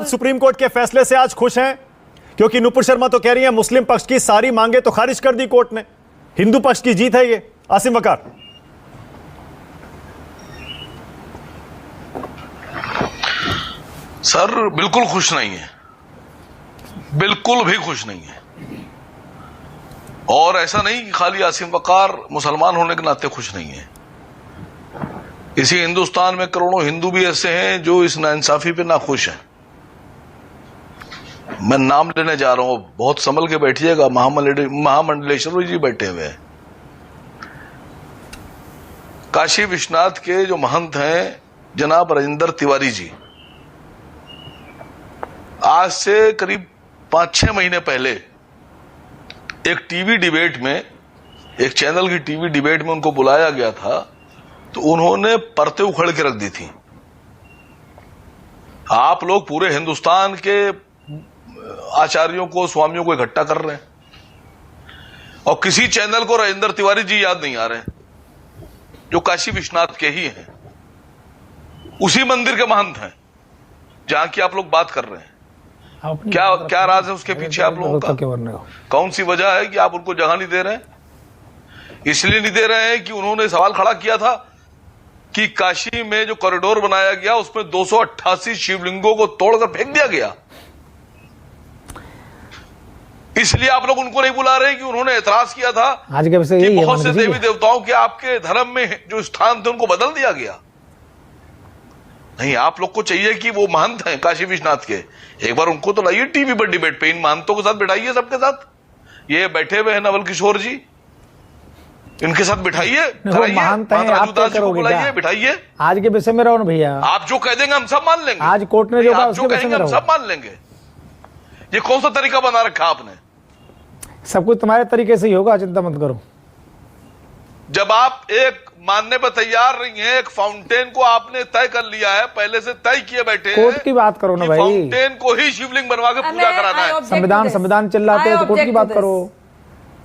Supreme court के फैसले से आज खुश हैं? क्योंकि नुपुर शर्मा तो कह रही है मुस्लिम पक्ष की सारी मांगे तो खारिज कर दी कोर्ट ने, हिंदू पक्ष की जीत है ये। आसिम वकार। सर बिल्कुल खुश नहीं है, बिल्कुल भी खुश नहीं है। और ऐसा नहीं कि खाली आसिम वकार मुसलमान होने के नाते खुश नहीं है। इसी हिंदुस्तान में करोड़ों हिंदू भी ऐसे हैं जो इस नाइंसाफी पे नाखुश हैं। मैं नाम लेने जा रहा हूं, बहुत संभल के बैठिएगा। महामंडलेश्वर जी बैठे हुए हैं। काशी विश्वनाथ के जो महंत हैं जनाब राजेंद्र तिवारी जी, आज से करीब 5-6 महीने पहले एक टीवी डिबेट में, एक चैनल की टीवी डिबेट में उनको बुलाया गया था, तो उन्होंने परतें उखड़ के रख दी थी। आप लोग पूरे हिंदुस्तान के आचार्यों को, स्वामियों को इकट्ठा कर रहे हैं और किसी चैनल को राजेंद्र तिवारी जी याद नहीं आ रहे हैं, जो काशी विश्वनाथ के ही हैं, उसी मंदिर के महंत हैं जहां की आप लोग बात कर रहे हैं। क्या राज है उसके पीछे आप लोगों का? कौन सी वजह है कि आप उनको जगह नहीं दे रहे हैं? इसलिए नहीं दे रहे हैं कि उन्होंने सवाल खड़ा किया था कि काशी में जो कॉरिडोर बनाया गया उसमें 288 शिवलिंगों को तोड़कर फेंक दिया गया। इसलिए आप लोग उनको नहीं बुला रहे कि उन्होंने एतराज किया था आज के विषय कि बहुत से देवी देवताओं के आपके धर्म में जो स्थान थे उनको बदल दिया गया। नहीं, आप लोग को चाहिए कि वो महंत हैं काशी विश्वनाथ के, एक बार उनको तो लाइए टीवी पर डिबेट पे, इन महंतों के साथ बिठाइए, सबके साथ। ये बैठे हुए हैं नवल किशोर जी, इनके साथ बिठाइए, बुलाइए, बिठाइए। आज के विषय में रहो ना भैया। आप जो कह देंगे हम सब मान लेंगे। आज कोर्ट ने जो कहा उसके कहेंगे हम सब मान लेंगे। ये कौन सा तरीका बना रखा आपने? सब कुछ तुम्हारे तरीके से ही होगा, चिंता मत करो। जब आप एक मानने पर तैयार नहीं है, एक फाउंटेन को आपने तय कर लिया है, पहले से तय किए बैठे हैं। कोर्ट की बात करो ना भाई। फाउंटेन को ही शिवलिंग बनवा के पूजा कराना है। संविधान चिल्लाते हैं तो कोर्ट की बात करो।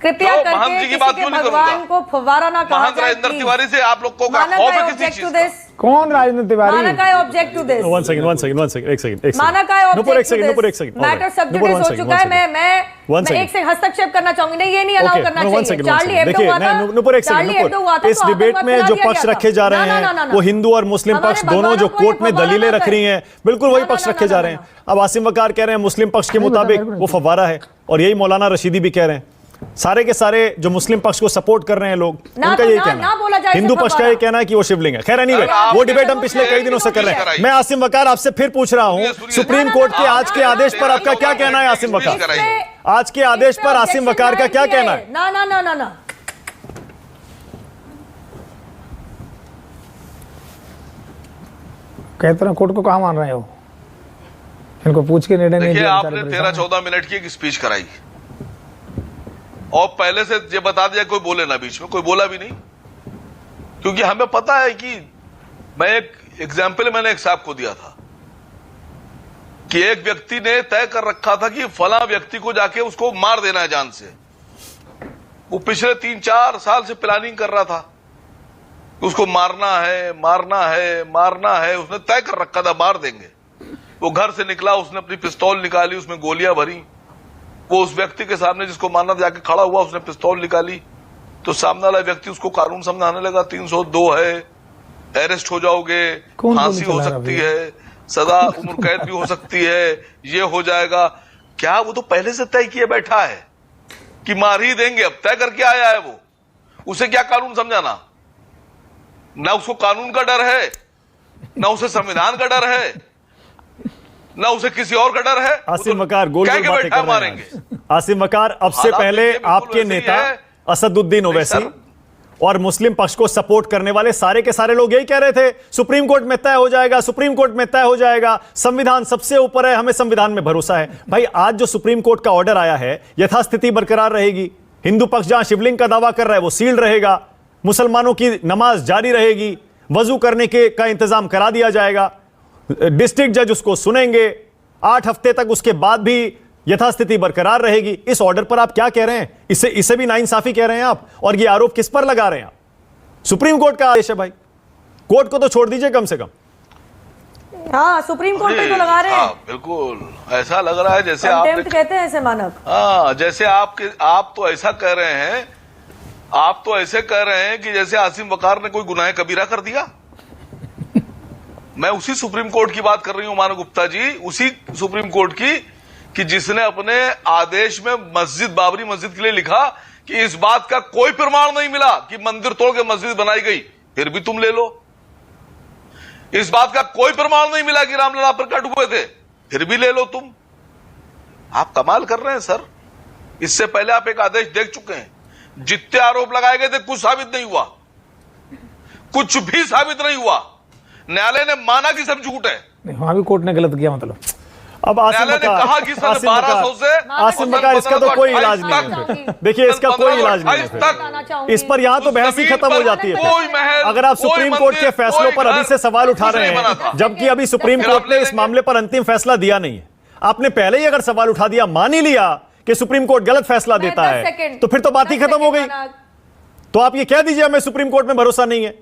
कृपया महंत जी की बात क्यों नहीं भगवान को फव्वारा ना कहा जाए। राजेंद्र तिवारी से आप लोग को खौफ है किसी चीज का? कौन राजेंद्र तिवारी? माना का object to this. One second, एक सेकंड। माना का object to this. Matter sub judice हो चुका है। मैं एक से हस्तक्षेप करना चाहूंगी। नहीं, ये नहीं अलाउ करना चाहिए। चार्ली हेब्डो हुआ था। नुपुर, इस डिबेट में जो पक्ष रखे जा रहे हैं वो हिंदू और मुस्लिम पक्ष दोनों जो कोर्ट में दलीलें रख रही हैं, बिल्कुल वही पक्ष रखे जा रहे हैं। अब आसिम वकार कह रहे हैं मुस्लिम पक्ष के मुताबिक वो फव्वारा है, और यही मौलाना रशीदी भी कह रहे हैं। सारे के सारे जो मुस्लिम पक्ष को सपोर्ट कर रहे हैं लोग, उनका यही कहना है। हिंदू पक्ष का ये कहना है कि वो शिवलिंग है। खैर नहीं, वो डिबेट हम पिछले कई दिनों से कर रहे हैं। मैं आसिम वकार आपसे फिर पूछ रहा हूं, सुप्रीम कोर्ट के आज के आदेश पर आपका क्या कहना है? आसिम वकार, आज के आदेश पर आसिम वकार का क्या कहना है? ना ना ना ना ना, कहते हैं कोर्ट को कहां मान रहे हो? इनको पूछ के निर्णय नहीं दिया। आपने 13-14 मिनट की एक स्पीच कराई और पहले से ये बता दिया कोई बोले ना, बीच में कोई बोला भी नहीं, क्योंकि हमें पता है कि मैं एक एग्जाम्पल मैंने एक साहब को दिया था कि एक व्यक्ति ने तय कर रखा था कि फला व्यक्ति को जाके उसको मार देना है जान से। वो पिछले 3-4 साल से प्लानिंग कर रहा था कि उसको मारना है, मारना है, मारना है। उसने तय कर रखा था मार देंगे। वो घर से निकला, उसने अपनी पिस्तौल निकाली, उसमें गोलियां भरी। वो उस व्यक्ति के सामने जिसको मारना जाके खड़ा हुआ, उसने पिस्तौल निकाली तो सामने वाला व्यक्ति उसको कानून समझाने लगा, 302 है, अरेस्ट हो जाओगे, फांसी हो सकती है, सदा उम्र कैद भी हो सकती है, ये हो जाएगा। क्या वो तो पहले से तय किए बैठा है कि मार ही देंगे, अब तय करके आया है वो। उसे क्या कानून समझाना? ना उसको कानून का डर है, ना उसे संविधान का डर है, ना उसे किसी और का डर है। आसिम वकार गोल गोल बातें कर रहे हैं। आसिम वकार, अब से पहले आपके नेता असदुद्दीन ओवैसी और मुस्लिम पक्ष को सपोर्ट करने वाले सारे के सारे लोग यही कह रहे थे सुप्रीम कोर्ट में तय हो जाएगा, सुप्रीम कोर्ट में तय हो जाएगा, संविधान सबसे ऊपर है, हमें संविधान में भरोसा है। भाई आज जो सुप्रीम कोर्ट का ऑर्डर आया है, यथास्थिति बरकरार रहेगी। हिंदू पक्ष जहां शिवलिंग का दावा कर रहा है वो सील्ड रहेगा, मुसलमानों की नमाज जारी रहेगी, वजू करने के का इंतजाम करा दिया जाएगा, डिस्ट्रिक्ट जज उसको सुनेंगे, 8 हफ्ते तक उसके बाद भी यथास्थिति बरकरार रहेगी। इस ऑर्डर पर आप क्या कह रहे हैं? इसे भी नाइंसाफी कह रहे हैं आप, और ये आरोप किस पर लगा रहे हैं आप? सुप्रीम कोर्ट का आदेश है भाई, कोर्ट को तो छोड़ दीजिए कम से कम। हाँ, सुप्रीम कोर्ट पे तो लगा रहे हैं। हाँ, बिल्कुल ऐसा लग रहा है जैसे आप कंटेम्प्ट कहते हैं ऐसे, मानक। हाँ, जैसे आप तो ऐसा कह रहे हैं, आप तो ऐसे कह रहे हैं कि जैसे आसिम वकार ने कोई गुनाह कबीरा कर दिया। मैं उसी सुप्रीम कोर्ट की बात कर रही हूं मानव गुप्ता जी, उसी सुप्रीम कोर्ट की कि जिसने अपने आदेश में मस्जिद, बाबरी मस्जिद के लिए लिखा कि इस बात का कोई प्रमाण नहीं मिला कि मंदिर तोड़ के मस्जिद बनाई गई, फिर भी तुम ले लो। इस बात का कोई प्रमाण नहीं मिला कि रामलला प्रकट हुए थे, फिर भी ले लो तुम। आप कमाल कर रहे हैं सर। इससे पहले आप एक आदेश देख चुके हैं, जितने आरोप लगाए गए थे कुछ साबित नहीं हुआ, कुछ भी साबित नहीं हुआ। न्यायालय ने माना कि सब झूठ है। वहां भी कोर्ट ने गलत किया, मतलब अब आसिम कहा कि सन 1200 से आसिम वकार इसका तो कोई इलाज नहीं है। देखिए इसका कोई इलाज नहीं है। इस पर यहाँ तो बहस ही खत्म हो जाती है। अगर आप सुप्रीम कोर्ट के फैसलों पर अभी से सवाल उठा रहे हैं, जबकि अभी सुप्रीम कोर्ट ने इस मामले पर अंतिम फैसला दिया नहीं है, आपने पहले ही अगर सवाल उठा दिया, मान ही लिया कि सुप्रीम कोर्ट गलत फैसला देता है, तो फिर तो बात ही खत्म हो गई। तो आप ये कह दीजिए हमें सुप्रीम कोर्ट में भरोसा नहीं है,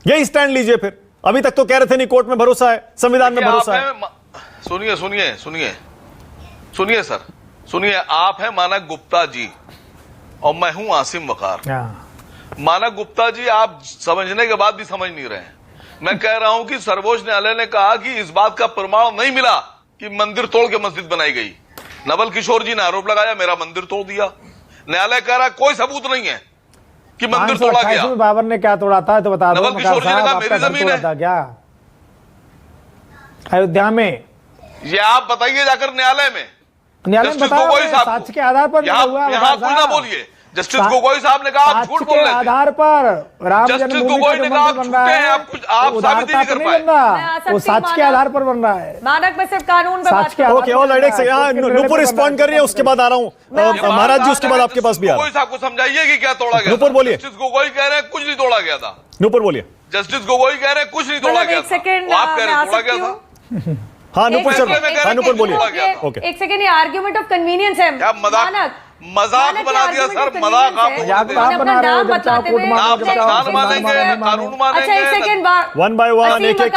यही स्टैंड लीजिए फिर। अभी तक तो कह रहे थे नहीं कोर्ट में भरोसा है, संविधान में भरोसा है। सुनिए सुनिए सुनिए सुनिए सर, सुनिए। आप हैं मानक गुप्ता जी और मैं हूं आसिम वकार। मानक गुप्ता जी, आप समझने के बाद भी समझ नहीं रहे हैं। मैं कह रहा हूं कि सर्वोच्च न्यायालय ने कहा कि इस बात का प्रमाण नहीं मिला कि मंदिर तोड़ के मस्जिद बनाई गई। नवल किशोर जी ने आरोप लगाया मेरा मंदिर तोड़ दिया। न्यायालय कह रहा है कोई सबूत नहीं है कि मंदिर तोड़ा गया। बाबर ने क्या तोड़ा था तो बता दो। नवल किशोर जी ने कहा मेरी जमीन है क्या अयोध्या में, ये आप बताइए जाकर न्यायालय में। न्यायालय में बताया साक्ष्य के आधार पर यहाँ कुछ ना बोलिए। जस्टिस गोगोई साहब ने कहा आप झूठ बोल रहे हैं। आधार पर राम जस्टिस गोगोई ने कहा आप झूठे हैं, आप साबित नहीं कर पाए। वो साक्ष्य के आधार पर बन रहा है। मानक में सिर्फ कानून पे बात कर। Okay, all right, Nupur respond कर रही है, उसके बाद आ रहा हूँ महाराज जी, उसके बाद आपके पास भी आ रहा हूँ। गोगोई साहब को समझाइए कि क्या तोड़ा गया। नुपुर बोलिए। जस्टिस गोगोई कह रहे हैं कुछ नहीं तोड़ा गया था। नुपुर बोलिए। जस्टिस गोगोई कह रहे हैं कुछ नहीं तोड़ा गया था, आप कह रहे हैं तोड़ा गया था। हाँ नुपुर सर, हाँ नुपुर बोलिए। ओके, एक सेकंड, ये आर्ग्यूमेंट ऑफ कन्वीनियंस है। क्या मजाक बना दिया सर, मजाक आप बना रहे हो। नाम मानेंगे, कानून मानेंगे। अच्छा, एक सेकंड, वन बाय वन एक एक